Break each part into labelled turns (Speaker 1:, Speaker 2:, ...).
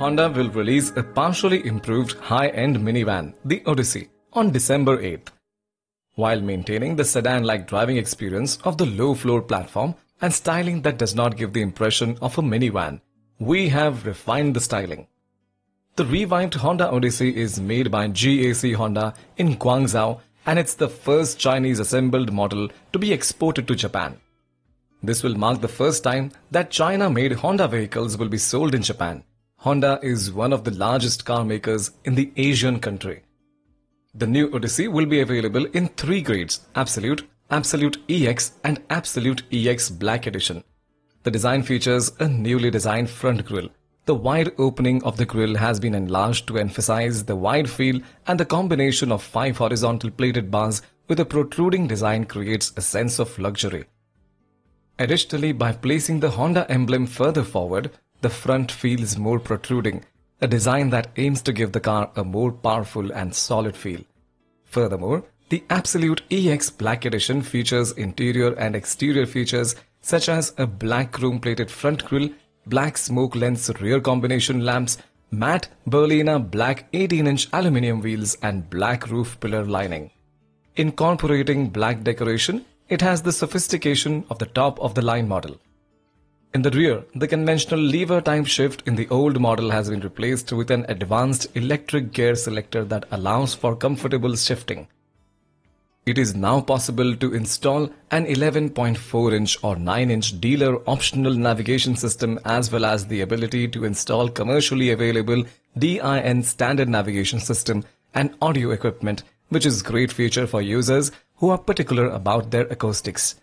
Speaker 1: Honda will release a partially improved high-end minivan, the Odyssey, on December 8th. While maintaining the sedan-like driving experience of the low-floor platform and styling that does not give the impression of a minivan, we have refined the styling. The revived Honda Odyssey is made by GAC-Honda in Guangzhou, and it's the first Chinese-assembled model to be exported to Japan. This will mark the first time that China-made Honda vehicles will be sold in Japan. Honda is one of the largest car makers in the Asian country. The new Odyssey will be available in 3 grades: Absolute, Absolute EX and Absolute EX Black Edition. The design features a newly designed front grille. The wide opening of the grille has been enlarged to emphasize the wide feel, and the combination of 5 horizontal plated bars with a protruding design creates a sense of luxury. Additionally, by placing the Honda emblem further forward, the front feels more protruding, a design that aims to give the car a more powerful and solid feel. Furthermore, the Absolute EX Black Edition features interior and exterior features such as a black chrome-plated front grille, black smoke lens rear combination lamps, matte Berliner black 18-inch aluminium wheels and black roof pillar lining. Incorporating black decoration, it has the sophistication of the top-of-the-line model. In the rear, the conventional lever time shift in the old model has been replaced with an advanced electric gear selector that allows for comfortable shifting. It is now possible to install an 11.4-inch or 9-inch dealer optional navigation system, as well as the ability to install commercially available DIN standard navigation system and audio equipment, which is a great feature for users who are particular about their acoustics.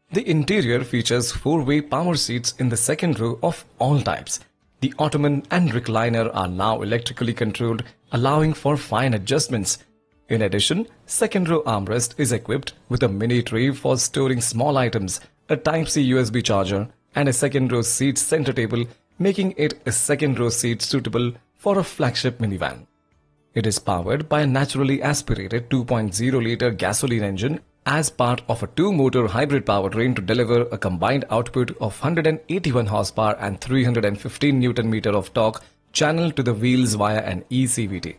Speaker 1: The interior features 4-way power seats in the second row of all types. The ottoman and recliner are now electrically controlled, allowing for fine adjustments. In addition, second row armrest is equipped with a mini tray for storing small items, a Type-C USB charger, and a second row seat center table, making it a second row seat suitable for a flagship minivan. It is powered by a naturally aspirated 2.0-liter gasoline engine as part of a 2-motor hybrid powertrain to deliver a combined output of 181 horsepower and 315 Nm of torque channeled to the wheels via an eCVT.